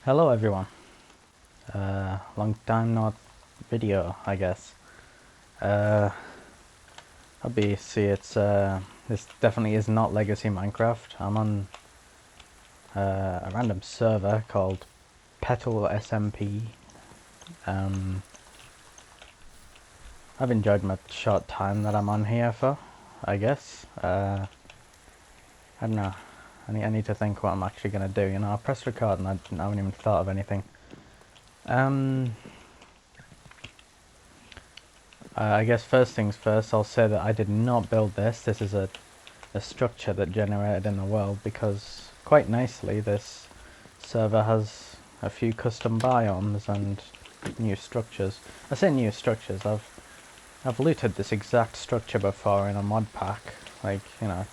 Hello everyone. Long time not video, I guess. Uh, Obviously this definitely is not Legacy Minecraft. I'm on a random server called Petal SMP. I've enjoyed my short time that I'm on here for, I guess. I don't know. I need to think what I'm actually gonna do. You know, I pressed record and I haven't even thought of anything. I guess first things first, I'll say that I did not build this. This is a structure that generated in the world, because quite nicely this server has a few custom biomes and new structures. I say new structures, I've looted this exact structure before in a mod pack. Like, you know,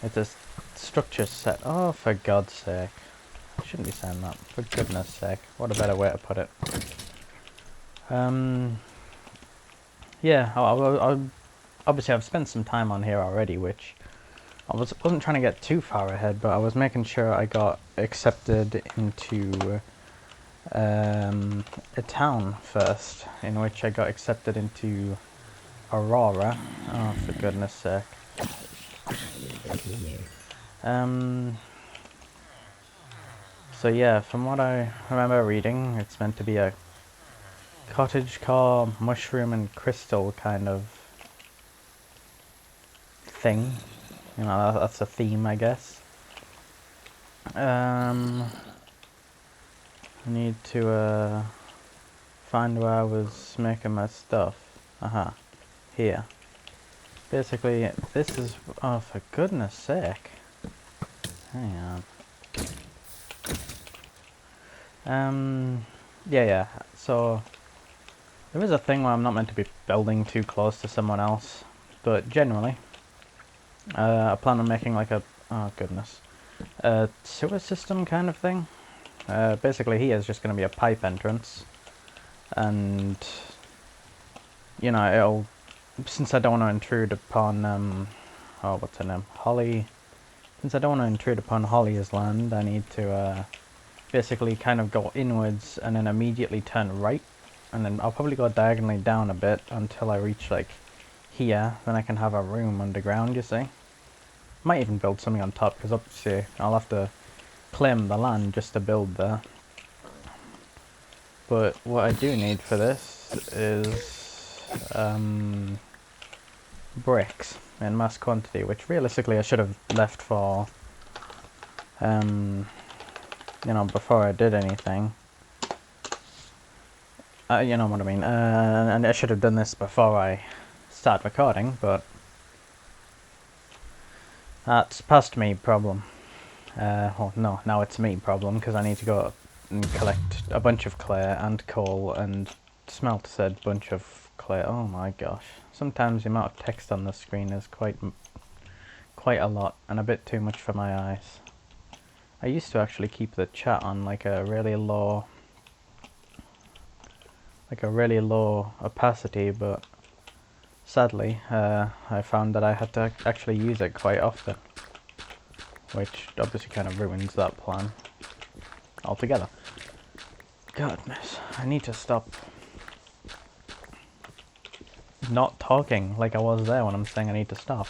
it's a structure set. Oh, for God's sake. I shouldn't be saying that. For goodness sake. What a better way to put it. Yeah, obviously I've spent some time on here already, which I wasn't trying to get too far ahead, but I was making sure I got accepted into a town first, in which I got accepted into Aurora. Oh, for goodness sake. So yeah, from what I remember reading, it's meant to be a cottagecore, mushroom and crystal kind of thing. You know, that's a theme, I guess. I need to find where I was making my stuff. Aha, here. Basically, this is... oh, for goodness sake. Hang on. Yeah. So, there is a thing where I'm not meant to be building too close to someone else. But generally, I plan on making like a... oh, goodness. A sewer system kind of thing. Basically, here is just going to be a pipe entrance. And... you know, it'll... since I don't want to intrude upon... oh, what's her name? Holly... since I don't want to intrude upon Holly's land, I need to basically kind of go inwards and then immediately turn right, and then I'll probably go diagonally down a bit until I reach like here. Then I can have a room underground, you see. Might even build something on top, because obviously I'll have to claim the land just to build there. But what I do need for this is bricks in mass quantity, which realistically I should have left for you know, before I did anything. You know what I mean. And I should have done this before I start recording, but that's past me problem. Well, no, now it's me problem, because I need to go and collect a bunch of clay and coal and smelt said bunch of clay. Oh my gosh. Sometimes the amount of text on the screen is quite a lot, and a bit too much for my eyes. I used to actually keep the chat on like a really low opacity, but sadly I found that I had to actually use it quite often, which obviously kind of ruins that plan altogether. Goodness, I need to stop not talking like I was there when I'm saying I need to stop.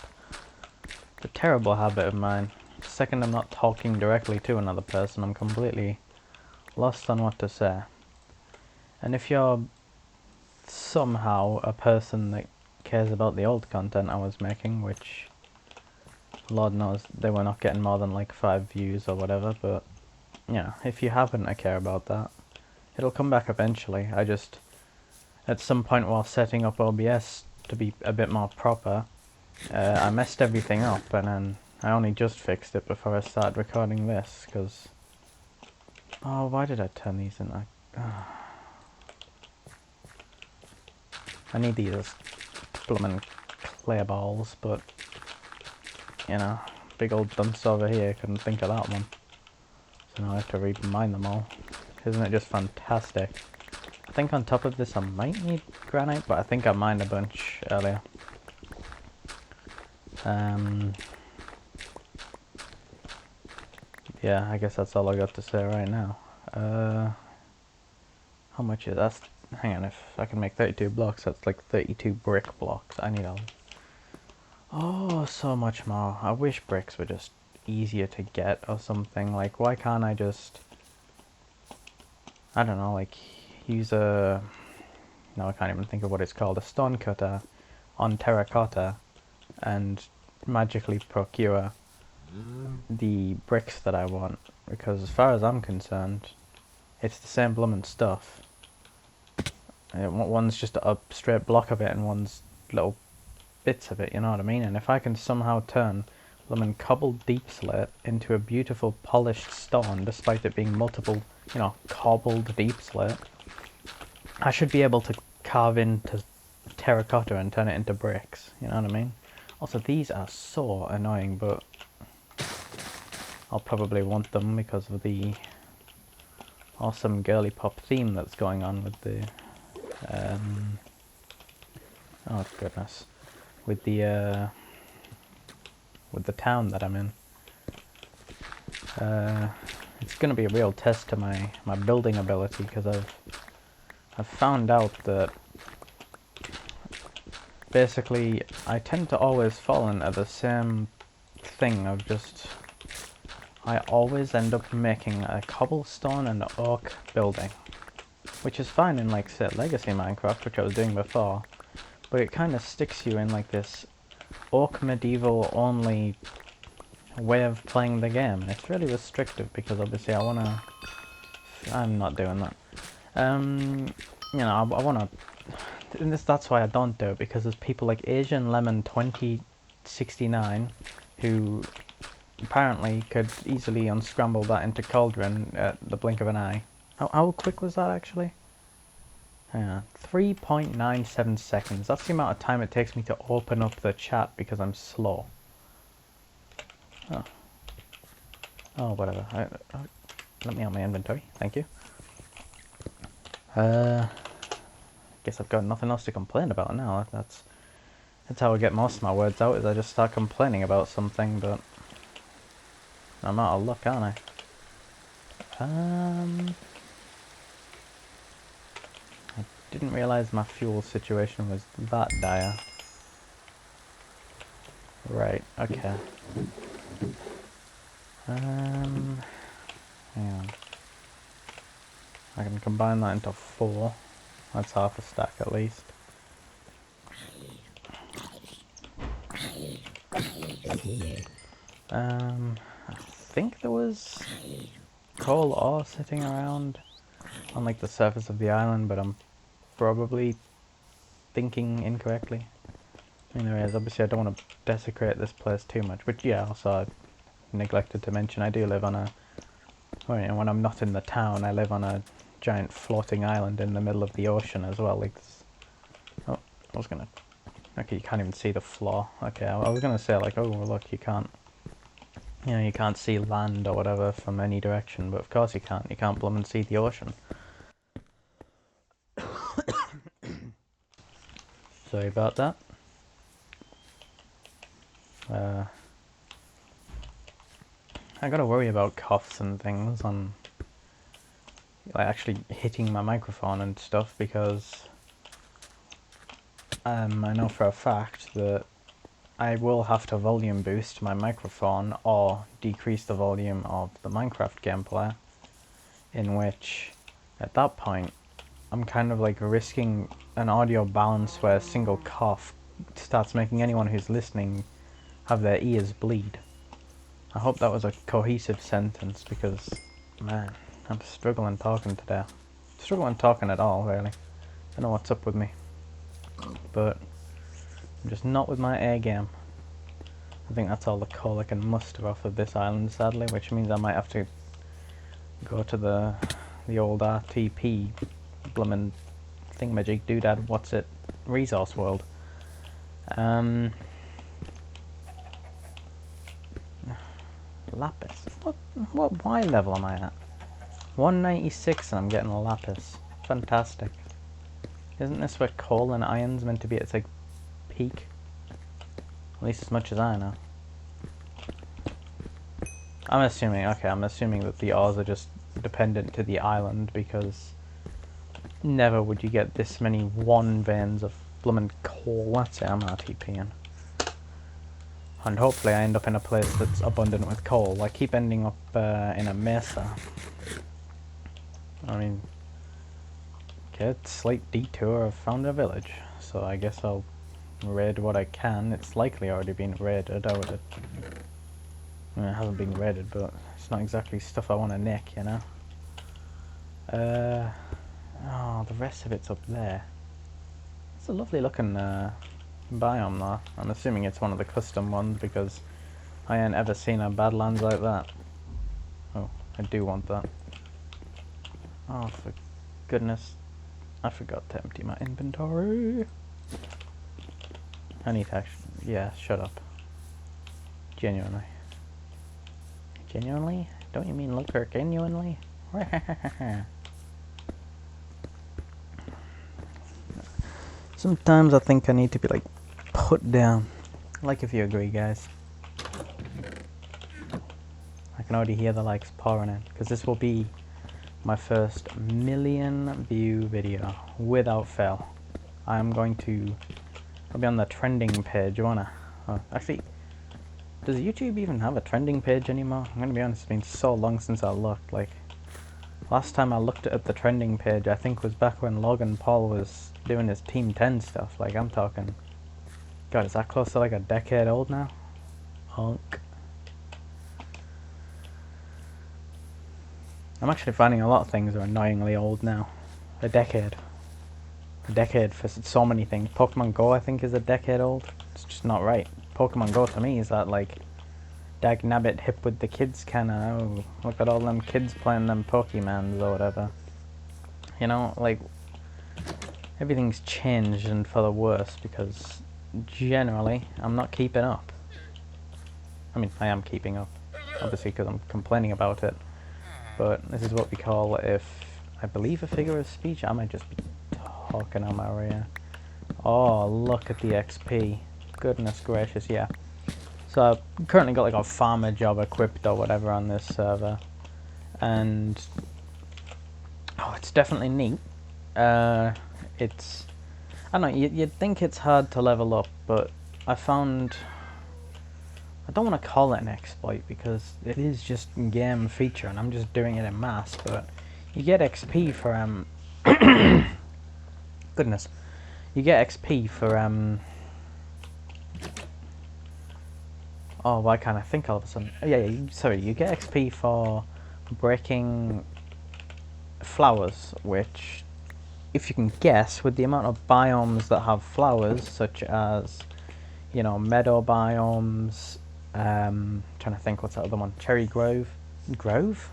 It's a terrible habit of mine. The second I'm not talking directly to another person, I'm completely lost on what to say. And if you're somehow a person that cares about the old content I was making, which Lord knows they were not getting more than like 5 views or whatever, but yeah, if you happen to care about that, it'll come back eventually. I just, at some point while setting up OBS to be a bit more proper, I messed everything up, and then I only just fixed it before I started recording this, because... oh, why did I turn these in? I need these as blooming clay balls, but, you know, big old dunce over here couldn't think of that one. So now I have to re-mine them all. Isn't it just fantastic? I think on top of this I might need granite, but I think I mined a bunch earlier. yeah, I guess that's all I got to say right now. How much is that? Hang on, if I can make 32 blocks, that's like 32 brick blocks. I need a... Oh, so much more. I wish bricks were just easier to get or something. Like, why can't I just... I don't know, like, use a... No, I can't even think of what it's called. A stone cutter on terracotta and magically procure the bricks that I want. Because as far as I'm concerned, it's the same blooming stuff. One's just a straight block of it and one's little bits of it, you know what I mean? And if I can somehow turn blooming cobbled deep slate into a beautiful polished stone, despite it being multiple, you know, cobbled deep slate, I should be able to carve into terracotta and turn it into bricks, you know what I mean? Also, these are so annoying, but I'll probably want them because of the awesome girly pop theme that's going on with the oh goodness, with the town that I'm in. It's going to be a real test to my building ability, because I've found out that basically I tend to always fall into the same thing of just... I always end up making a cobblestone and oak building, which is fine in, like, say, Legacy Minecraft, which I was doing before, but it kind of sticks you in, like, this oak medieval only way of playing the game. It's really restrictive because obviously I'm not doing that. You know, I want to... That's why I don't do it, because there's people like Asian Lemon 2069 who apparently could easily unscramble that into Cauldron at the blink of an eye. How quick was that, actually? 3.97 seconds. That's the amount of time it takes me to open up the chat because I'm slow. Oh, whatever. Let me out my inventory. Thank you. Guess I've got nothing else to complain about now. That's how I get most of my words out, is I just start complaining about something, but I'm out of luck, aren't I? I didn't realise my fuel situation was that dire. Right, okay. Hang on. I can combine that into 4. That's half a stack at least. I think there was coal ore sitting around on, like, the surface of the island, but I'm probably thinking incorrectly. Anyways, obviously I don't want to desecrate this place too much, which, yeah, also I neglected to mention, I do live on a... Well, you know, when I'm not in the town, I live on a giant floating island in the middle of the ocean as well. Like this. Oh, I was gonna... Okay, you can't even see the floor. Okay, I was gonna say, like, oh, look, you can't... You know, you can't see land or whatever from any direction, but of course you can't. You can't blum see the ocean. Sorry about that. I gotta worry about coughs and things on... like, actually hitting my microphone and stuff, because... I know for a fact that I will have to volume boost my microphone or decrease the volume of the Minecraft gameplay, in which, at that point, I'm kind of like risking an audio balance where a single cough starts making anyone who's listening have their ears bleed. I hope that was a cohesive sentence, because, man, I'm struggling talking today. Struggling talking at all, really. I don't know what's up with me. But I'm just not with my A game. I think that's all the coal I can muster off of this island, sadly, which means I might have to go to the old RTP bloomin' thingamajig doodad, what's it, resource world. Lapis. What Y level am I at? 196 and I'm getting a lapis. Fantastic. Isn't this where coal and iron's meant to be at its, like, peak? At least as much as I know. I'm assuming, okay, I'm assuming that the ores are just dependent to the island, because never would you get this many one veins of bloomin' coal. That's it, I'm RTPing. And hopefully I end up in a place that's abundant with coal. I keep ending up in a mesa. I mean, okay, slight detour, I've found a village. So I guess I'll raid what I can. It's likely already been raided, I would. I mean, it hasn't been raided, but it's not exactly stuff I want to nick, you know? Oh, the rest of it's up there. It's a lovely looking biome though. I'm assuming it's one of the custom ones, because I ain't ever seen a Badlands like that. Oh, I do want that. Oh, for goodness. I forgot to empty my inventory. I need to actually... Yeah, shut up. Genuinely. Genuinely? Don't you mean look or genuinely? Sometimes I think I need to be like put down. Like if you agree, guys. I can already hear the likes pouring in, because this will be my first 1,000,000 view video without fail. I'm going to... I'll be on the trending page. You wanna... Oh, actually, does YouTube even have a trending page anymore? I'm gonna be honest, it's been so long since I looked. Like, last time I looked at the trending page, I think was back when Logan Paul was doing his Team 10 stuff. Like, I'm talking... God, is that close to like a decade old now? Honk. I'm actually finding a lot of things are annoyingly old now. A decade. A decade for so many things. Pokemon Go, I think, is a decade old. It's just not right. Pokemon Go to me is that like dag nabbit hip with the kids kinda, oh, look at all them kids playing them Pokemons or whatever. You know, like, everything's changed and for the worse, because generally I'm not keeping up. I mean, I am keeping up, obviously, because I'm complaining about it. But this is what we call, if I believe, a figure of speech. I might just be talking on my rear. Oh, look at the XP. Goodness gracious, yeah. So I've currently got like a farmer job equipped or whatever on this server. And... oh, it's definitely neat. It's... I don't know, you'd think it's hard to level up, but I found... I don't want to call it an exploit, because it is just a game feature and I'm just doing it in mass, but you get XP for goodness. You get XP for oh, why can't I think all of a sudden? Oh, yeah, sorry, you get XP for breaking flowers, which, if you can guess, with the amount of biomes that have flowers, such as, you know, meadow biomes, trying to think, what's that other one? Cherry Grove? Grove?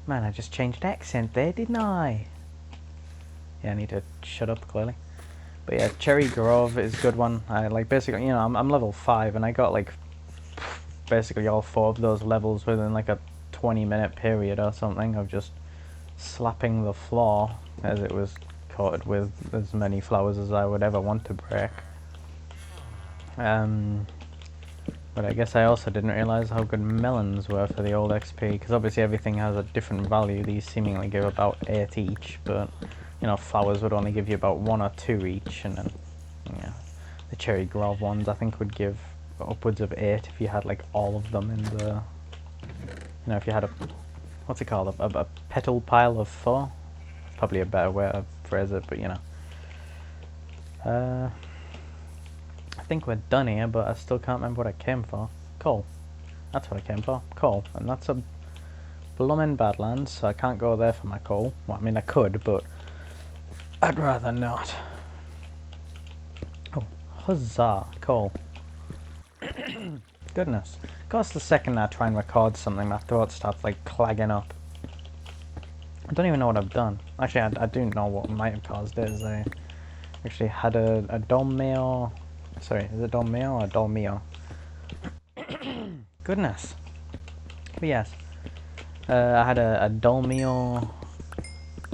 Man, I just changed accent there, didn't I? Yeah, I need to shut up, clearly. But yeah, Cherry Grove is a good one. I like, basically, you know, I'm level 5 and I got like basically all 4 of those levels within like a 20-minute period or something of just slapping the floor as it was coated with as many flowers as I would ever want to break. But I guess I also didn't realise how good melons were for the old XP, because obviously everything has a different value. These seemingly give about 8 each, but, you know, flowers would only give you about 1 or 2 each, and then, yeah, the Cherry Grove ones I think would give upwards of 8 if you had, like, all of them in the, you know, if you had a, what's it called, a petal pile of 4? Probably a better way to phrase it, but, you know. I think we're done here, but I still can't remember what I came for. Coal. That's what I came for. Coal. And that's a bloomin' Badlands, so I can't go there for my coal. Well, I mean, I could, but I'd rather not. Oh, huzzah. Coal. Goodness. Of course, the second I try and record something, my throat starts, like, clagging up. I don't even know what I've done. Actually, I do know what might have caused it. Is I actually had a dolmio... Sorry, is it Dolmio or Dolmio? Goodness. But yes. I had a Dolmio,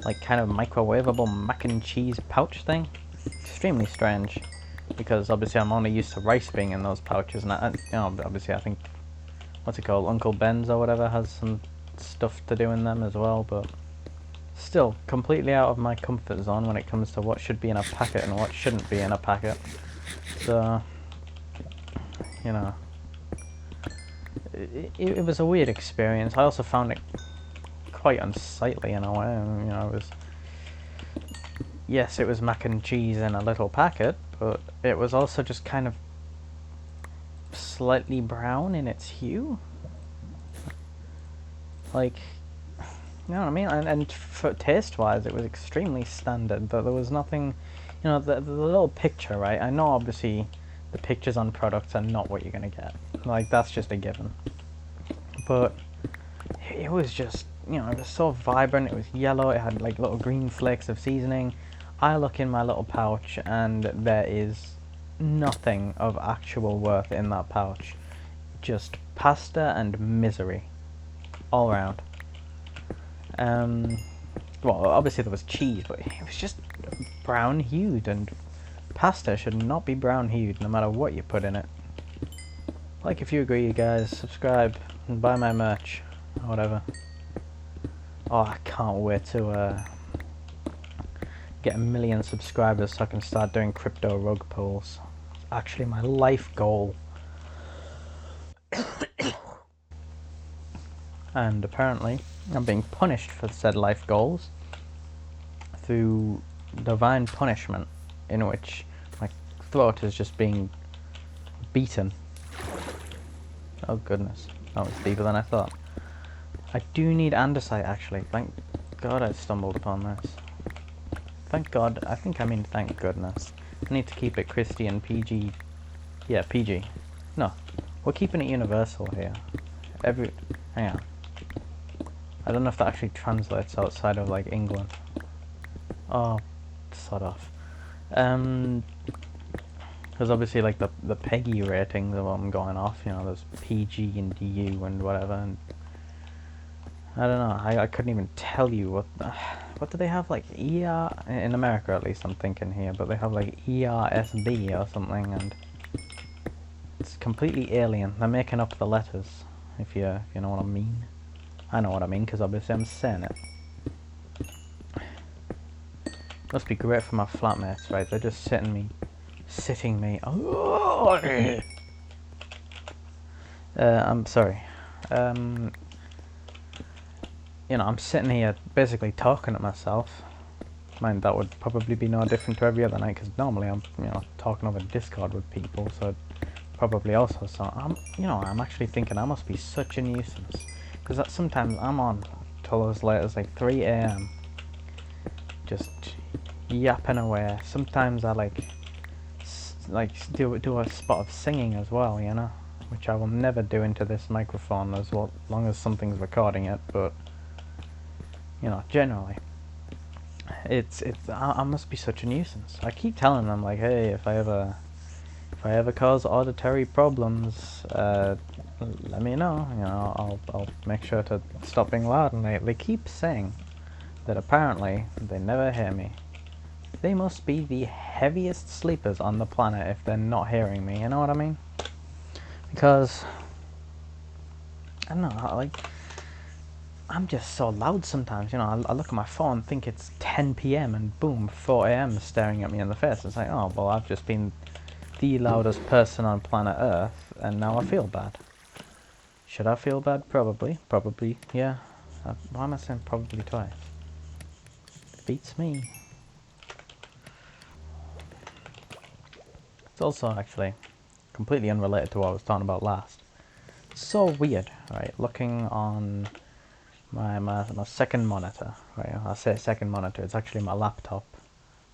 like, kind of microwavable mac and cheese pouch thing. Extremely strange, because obviously I'm only used to rice being in those pouches, and you know, obviously I think what's it called, Uncle Ben's or whatever has some stuff to do in them as well, but still completely out of my comfort zone when it comes to what should be in a packet and what shouldn't be in a packet. So, you know, it was a weird experience. I also found it quite unsightly in a way. You know, yes, it was mac and cheese in a little packet, but it was also just kind of slightly brown in its hue. Like, you know what I mean? And for taste-wise, it was extremely standard. But there was nothing, you know, the little picture, right? I know obviously the pictures on products are not what you're gonna get. Like, that's just a given. But it was just, you know, it was so vibrant. It was yellow. It had like little green flakes of seasoning. I look in my little pouch, and there is nothing of actual worth in that pouch. Just pasta and misery all around. Well, obviously there was cheese, but it was just brown hued, and pasta should not be brown hued no matter what you put in it. Like if you agree, you guys, subscribe and buy my merch or whatever. Oh, I can't wait to get 1 million subscribers so I can start doing crypto rug pulls. It's actually my life goal. And apparently I'm being punished for said life goals through divine punishment, in which my throat is just being beaten. Oh goodness, that was deeper than I thought. I do need andesite actually. Thank God I stumbled upon this. Thank God, I think I mean thank goodness. I need to keep it Christian PG. Yeah, PG. No, we're keeping it universal here. Hang on. I don't know if that actually translates outside of like England. Oh, sod off. Because obviously like the PEGI ratings of what I'm going off, you know, there's PG and DU and whatever, and I don't know, I couldn't even tell you what do they have, like ER, in America at least I'm thinking here, but they have like ERSB or something, and it's completely alien. They're making up the letters, if you know what I mean. I know what I mean, because obviously I'm saying it. Must be great for my flatmates, right? They're just sitting me. Oh, I'm sorry. You know, I'm sitting here basically talking to myself. Mind that would probably be no different to every other night, because normally I'm, you know, talking over Discord with people, so probably also. So I'm actually thinking I must be such a nuisance. Because sometimes I'm on till as late as like 3 AM, just yapping away. Sometimes I like do a spot of singing as well, you know, which I will never do into this microphone as long as something's recording it. But you know, generally, I must be such a nuisance. I keep telling them like, hey, if I ever cause auditory problems, let me know. You know, I'll make sure to stop being loud. And they keep saying that apparently they never hear me. They must be the heaviest sleepers on the planet if they're not hearing me. You know what I mean? Because I don't know, like I'm just so loud sometimes. You know, I look at my phone, think it's 10 PM, and boom, 4 AM staring at me in the face. It's like, oh well, I've just been the loudest person on planet Earth, and now I feel bad. Should I feel bad? Probably, yeah. Why am I saying probably twice? Beats me. It's also actually completely unrelated to what I was talking about last. It's so weird, right? Looking on my second monitor, right? I say second monitor, it's actually my laptop.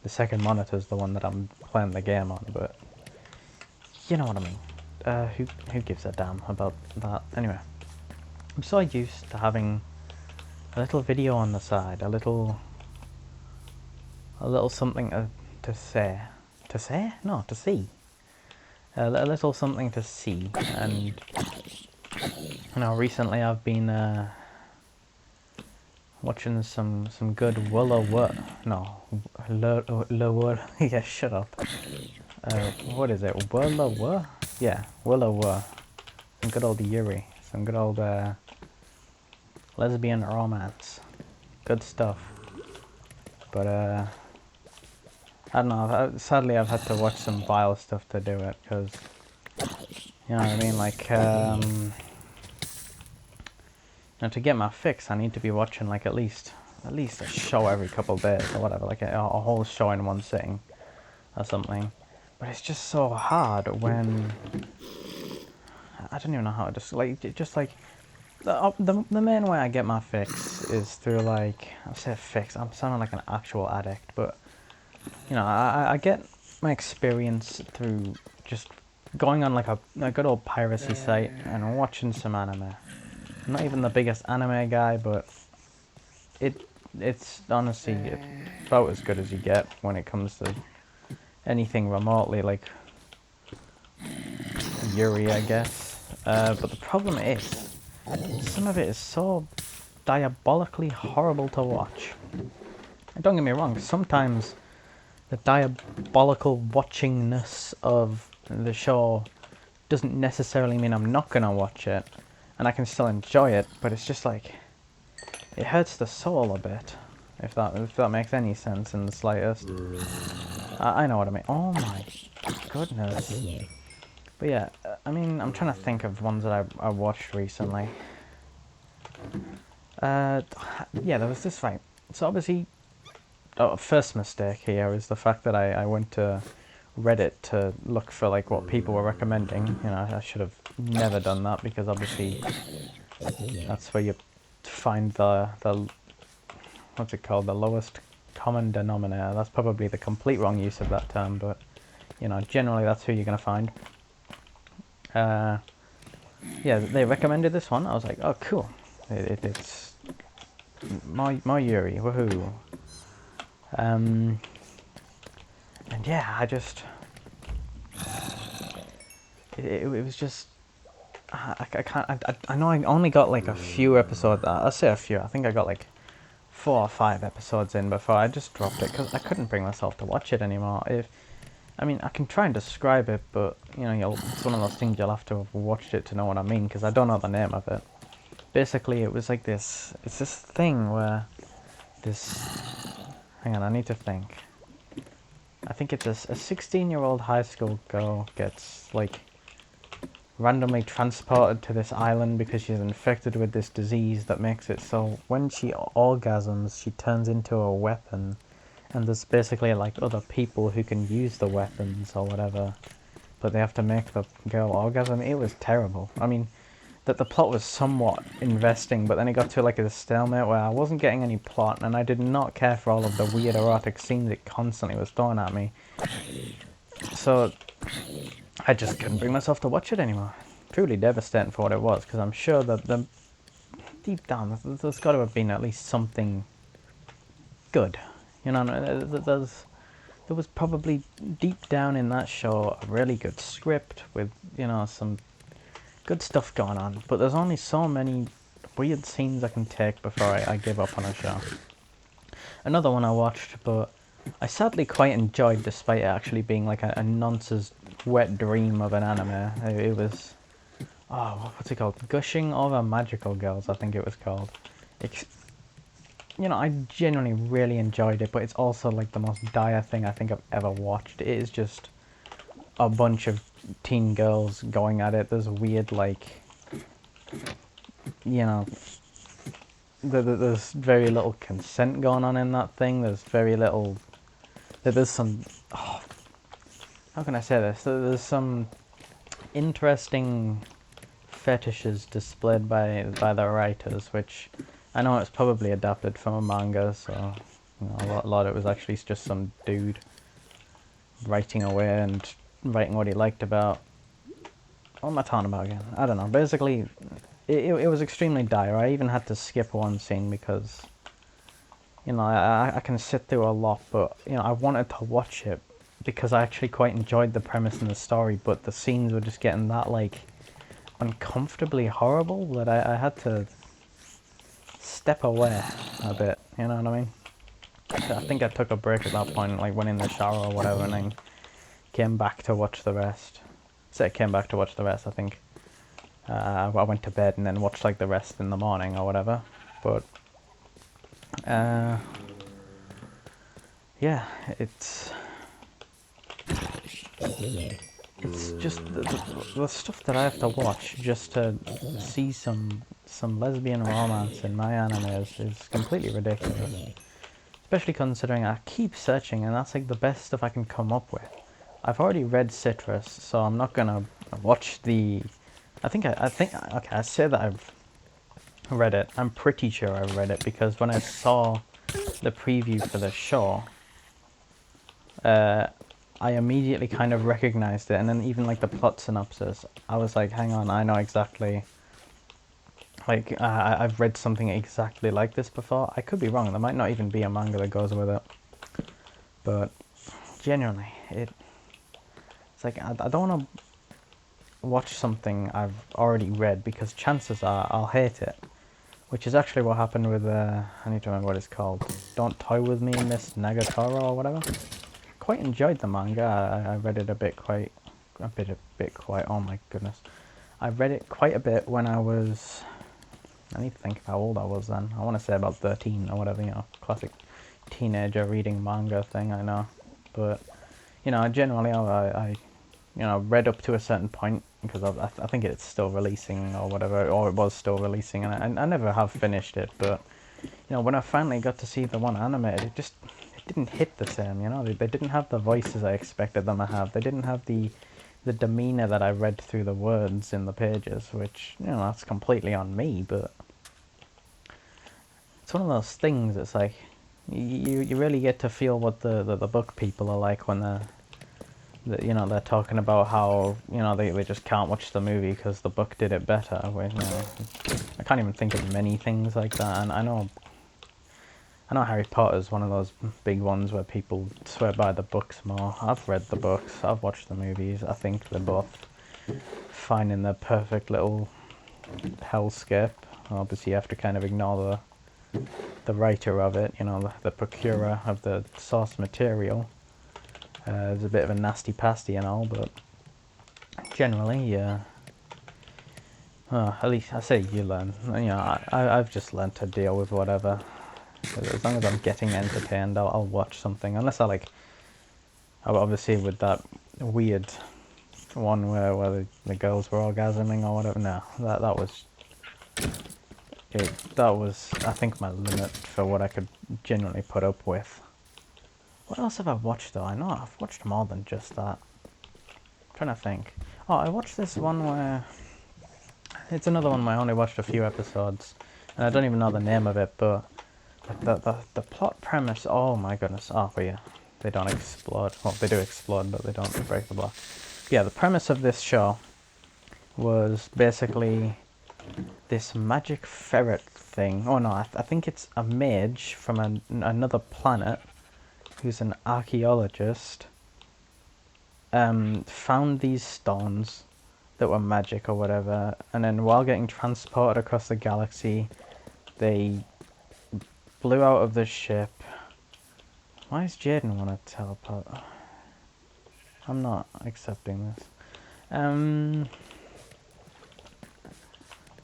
The second monitor is the one that I'm playing the game on, but you know what I mean. Who gives a damn about that? Anyway, I'm so used to having a little video on the side, a little something to say. To say? No, to see. A little something to see. And you know, recently I've been watching some good yeah, shut up. What is it? Yeah, some good old Yuri. Some good old lesbian romance. Good stuff. But I don't know, sadly I've had to watch some vile stuff to do it, because, you know what I mean, like, now to get my fix I need to be watching like at least a show every couple of days or whatever, like a whole show in one sitting or something. But it's just so hard when I don't even know how to just like the main way I get my fix is through, like, I say fix, I'm sounding like an actual addict, but you know, I get my experience through just going on like a good old piracy site and watching some anime. I'm not even the biggest anime guy, but it's honestly about as good as you get when it comes to anything remotely like Yuri, I guess. But the problem is, some of it is so diabolically horrible to watch. And don't get me wrong, sometimes the diabolical watchingness of the show doesn't necessarily mean I'm not gonna watch it, and I can still enjoy it, but it's just like, it hurts the soul a bit, if that makes any sense in the slightest. I know what I mean. Oh my goodness. But yeah, I mean, I'm trying to think of ones that I watched recently. Yeah, there was this, right. So obviously, first mistake here is the fact that I went to Reddit to look for like what people were recommending. You know, I should have never done that, because obviously that's where you find the what's it called, the lowest common denominator. That's probably the complete wrong use of that term, but you know, generally that's who you're gonna find. Yeah, they recommended this one. I was like, oh cool, it's my Yuri, woohoo. And yeah, I just it was just I can't I know I only got like a few episodes. I'll say a few. I think I got like 4 or 5 episodes in before I just dropped it, because I couldn't bring myself to watch it anymore. I mean, I can try and describe it, but you know, it's one of those things you'll have to have watched it to know what I mean, because I don't know the name of it. Basically, it was like this. It's this thing where this. Hang on, I need to think. I think it's a 16-year-old high school girl gets like randomly transported to this island because she's infected with this disease that makes it so when she orgasms, she turns into a weapon. And there's basically like other people who can use the weapons or whatever, but they have to make the girl orgasm. It was terrible. I mean, that the plot was somewhat investing, but then it got to like a stalemate where I wasn't getting any plot, and I did not care for all of the weird erotic scenes it constantly was throwing at me. So I just couldn't bring myself to watch it anymore. Truly devastating for what it was, because I'm sure that deep down there's got to have been at least something good. You know, there was probably deep down in that show a really good script with, you know, some good stuff going on. But there's only so many weird scenes I can take before I give up on a show. Another one I watched, but I sadly quite enjoyed, despite it actually being like a nonsense wet dream of an anime. It was, oh, what's it called? Gushing Over Magical Girls, I think it was called. You know, I genuinely really enjoyed it, but it's also like the most dire thing I think I've ever watched. It is just a bunch of teen girls going at it. There's weird, like, you know, there's very little consent going on in that thing. There's very little, there's some, oh, how can I say this? There's some interesting fetishes displayed by the writers, which I know it's probably adapted from a manga, so you know, a lot of it was actually just some dude writing away and writing what he liked about. What am I talking about again? I don't know. Basically, it was extremely dire. I even had to skip one scene because, you know, I can sit through a lot, but you know, I wanted to watch it because I actually quite enjoyed the premise and the story, but the scenes were just getting that like uncomfortably horrible that I had to step away a bit, you know what I mean? I think I took a break at that point, like went in the shower or whatever, and then came back to watch the rest. I came back to watch the rest, I think. I went to bed and then watched like the rest in the morning or whatever. But yeah, it's just the stuff that I have to watch just to see some lesbian romance in my anime is completely ridiculous. Especially considering I keep searching and that's like the best stuff I can come up with. I've already read Citrus, so I'm not gonna watch the. I think okay. I say that I've read it. I'm pretty sure I've read it because when I saw the preview for the show, I immediately kind of recognized it, and then even like the plot synopsis, I was like, hang on, I know exactly. Like I've read something exactly like this before. I could be wrong. There might not even be a manga that goes with it, but genuinely, it's like I don't want to watch something I've already read because chances are I'll hate it. Which is actually what happened with I need to remember what it's called. Don't Toy With Me, Miss Nagatoro or whatever. Quite enjoyed the manga. I read it a bit quite. Oh my goodness, I read it quite a bit when I was. I need to think of how old I was then. I want to say about 13 or whatever. You know, classic teenager reading manga thing. I know, but you know, generally I read up to a certain point because I think it's still releasing or whatever, or it was still releasing, and I never have finished it. But you know, when I finally got to see the one animated, it didn't hit the same. You know, they didn't have the voices I expected them to have. They didn't have the demeanor that I read through the words in the pages, which you know that's completely on me. But it's one of those things. It's like you really get to feel what the book people are like when you know, they're talking about how, you know, they just can't watch the movie because the book did it better. Where, you know, I can't even think of many things like that. And I know Harry Potter's one of those big ones where people swear by the books more. I've read the books, I've watched the movies. I think they're both finding their perfect little hellscape. Obviously, you have to kind of ignore the writer of it, you know, the procurer of the source material. It's a bit of a nasty pasty and all, but generally, yeah. At least I say you learn. You know, I've just learned to deal with whatever. As long as I'm getting entertained, I'll watch something. Unless obviously with that weird one where the girls were orgasming or whatever. No, that was it. That was I think my limit for what I could genuinely put up with. What else have I watched though? I know I've watched more than just that. I'm trying to think. Oh, I watched this one where it's another one where I only watched a few episodes, and I don't even know the name of it, but the plot premise. Oh my goodness! Oh, but yeah, they don't explode. Well, they do explode, but they don't break the block. Yeah, the premise of this show was basically this magic ferret thing. Oh no, I think it's a mage from another planet who's an archaeologist. Found these stones that were magic or whatever, and then while getting transported across the galaxy, they blew out of the ship. Why does Jaden want to teleport? I'm not accepting this. I'm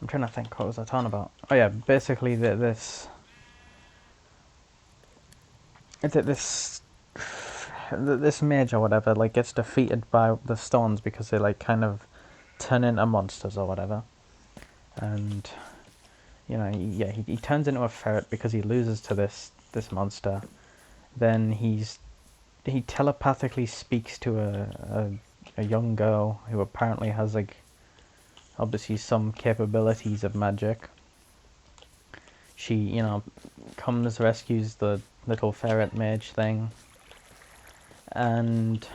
trying to think, what was I talking about? Oh yeah, basically this mage or whatever like gets defeated by the stones because they like kind of turn into monsters or whatever, and you know, he turns into a ferret because he loses to this monster. Then he telepathically speaks to a young girl who apparently has like obviously some capabilities of magic. She, you know, comes, rescues the little ferret mage thing, and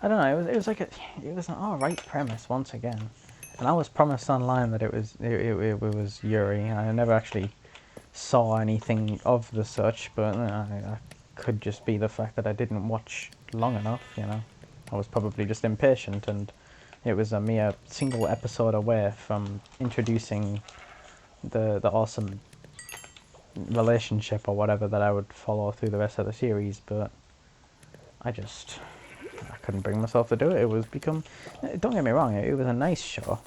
I don't know. It was like it was an alright premise once again, and I was promised online that it was Yuri. I never actually saw anything of the such, but I could just be the fact that I didn't watch long enough. You know, I was probably just impatient, and it was a mere single episode away from introducing the awesome relationship or whatever that I would follow through the rest of the series, but I couldn't bring myself to do it. Don't get me wrong, it was a nice show.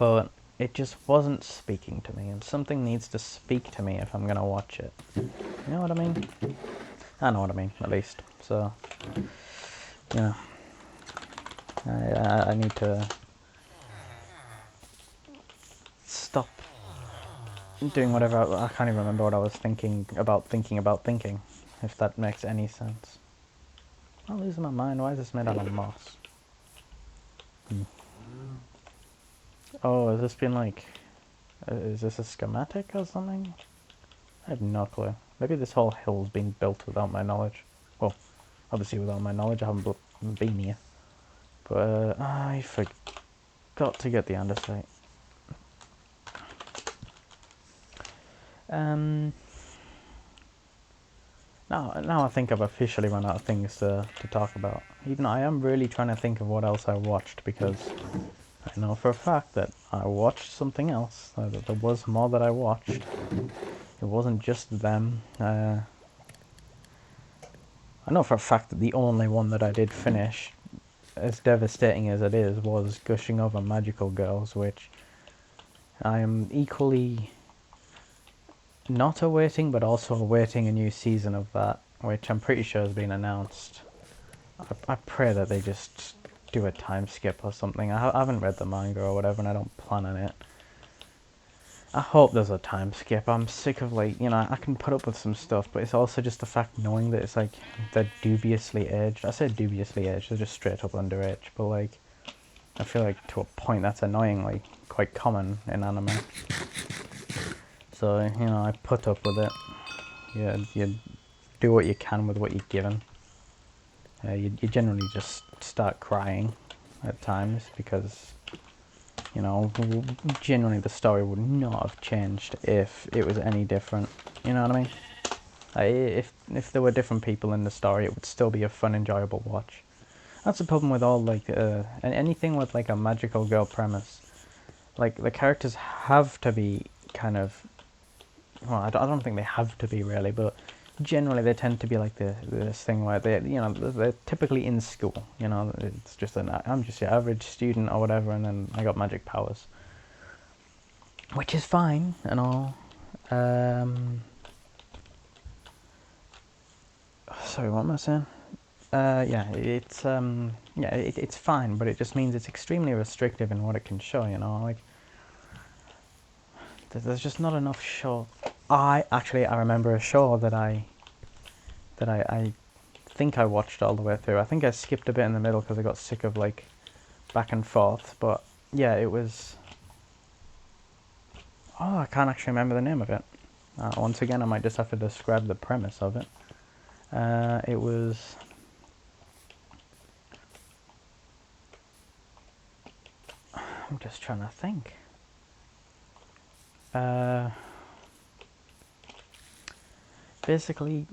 but it just wasn't speaking to me, and something needs to speak to me if I'm gonna watch it. You know what I mean? I know what I mean, at least. So, you know, I need to stop doing whatever. I can't even remember what I was thinking about thinking, if that makes any sense. I'm losing my mind. Why is this made out of moss? Oh, has this been like... is this a schematic or something? I have no clue. Maybe this whole hill's been built without my knowledge. Well, obviously without my knowledge, I haven't been here. But I forgot to get the andesite. Now I think I've officially run out of things to talk about. Even I am really trying to think of what else I watched, because I know for a fact that I watched something else. That there was more that I watched. It wasn't just them. I know for a fact that the only one that I did finish, as devastating as it is, was Gushing Over Magical Girls, which I am equally not awaiting, but also awaiting a new season of that, which I'm pretty sure has been announced. I pray that they just do a time skip or something. I haven't read the manga or whatever, and I don't plan on it. I hope there's a time skip. I'm sick of, like, you know, I can put up with some stuff, but it's also just the fact knowing that it's like they're dubiously aged. I say dubiously aged, they're just straight up underage, but like I feel like to a point that's annoyingly quite common in anime. So, you know, I put up with it. You do what you can with what you're given. You generally just start crying at times because, you know, generally the story would not have changed if it was any different. You know what I mean? If there were different people in the story, it would still be a fun, enjoyable watch. That's the problem with all, like, anything with, like, a magical girl premise. Like, the characters have to be kind of... Well, I don't think they have to be, really, but generally they tend to be like this thing where they, you know, they're typically in school. You know, it's just I'm just your average student or whatever, and then I got magic powers, which is fine and all. Sorry, what am I saying? It's fine, but it just means it's extremely restrictive in what it can show. You know, like there's just not enough show. I remember a show that I think I watched all the way through. I think I skipped a bit in the middle because I got sick of, like, back and forth. But yeah, it was... Oh, I can't actually remember the name of it. Once again, I might just have to describe the premise of it. It was... I'm just trying to think. Basically,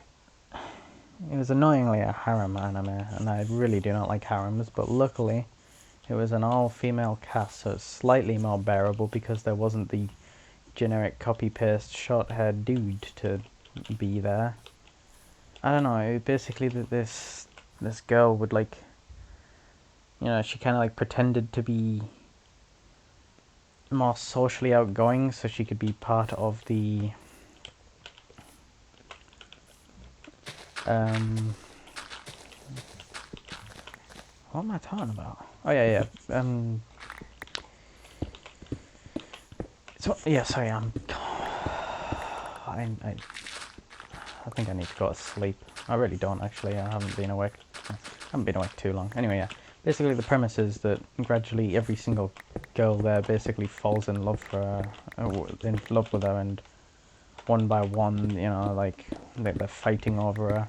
it was annoyingly a harem anime, and I really do not like harems, but luckily it was an all-female cast, so it's slightly more bearable because there wasn't the generic copy-paste short-haired dude to be there. I don't know, basically this girl would, like, you know, she kind of, like, pretended to be more socially outgoing so she could be part of the what am I talking about? Oh yeah. So yeah, sorry, I think I need to go to sleep. I really don't, actually. I haven't been awake too long. Anyway, yeah. Basically, the premise is that gradually every single girl there basically falls in love with her, and one by one, you know, like they're fighting over her.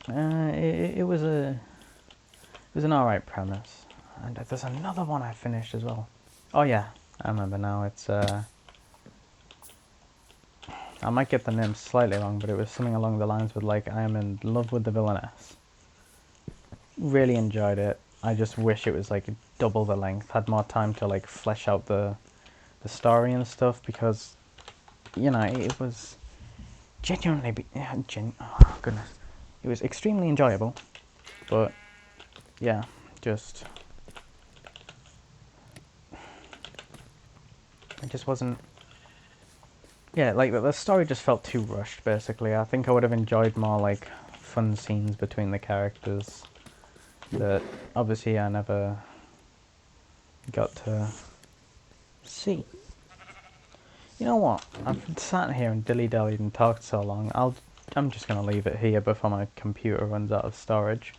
It was an alright premise, and there's another one I finished as well. Oh yeah, I remember now. It's I might get the name slightly wrong, but it was something along the lines with, like, I am in love with the villainess. Really enjoyed it. I just wish it was, like, double the length, had more time to, like, flesh out the story and stuff, because, you know, it was genuinely oh goodness, it was extremely enjoyable, but yeah, just It just wasn't. Yeah, like the story just felt too rushed. Basically, I think I would have enjoyed more like fun scenes between the characters that obviously I never got to see. You know what? I've sat here and dilly-dallied and talked so long. I'm just gonna leave it here before my computer runs out of storage,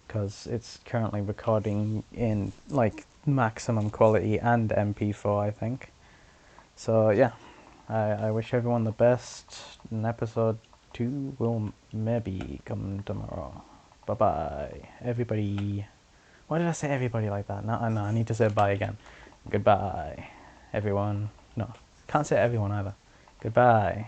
because it's currently recording in like maximum quality and MP4, I think. So yeah, I wish everyone the best. And episode 2 will maybe come tomorrow. Bye bye, everybody. Why did I say everybody like that? No, I need to say bye again. Goodbye, everyone. No, can't say everyone either. Goodbye.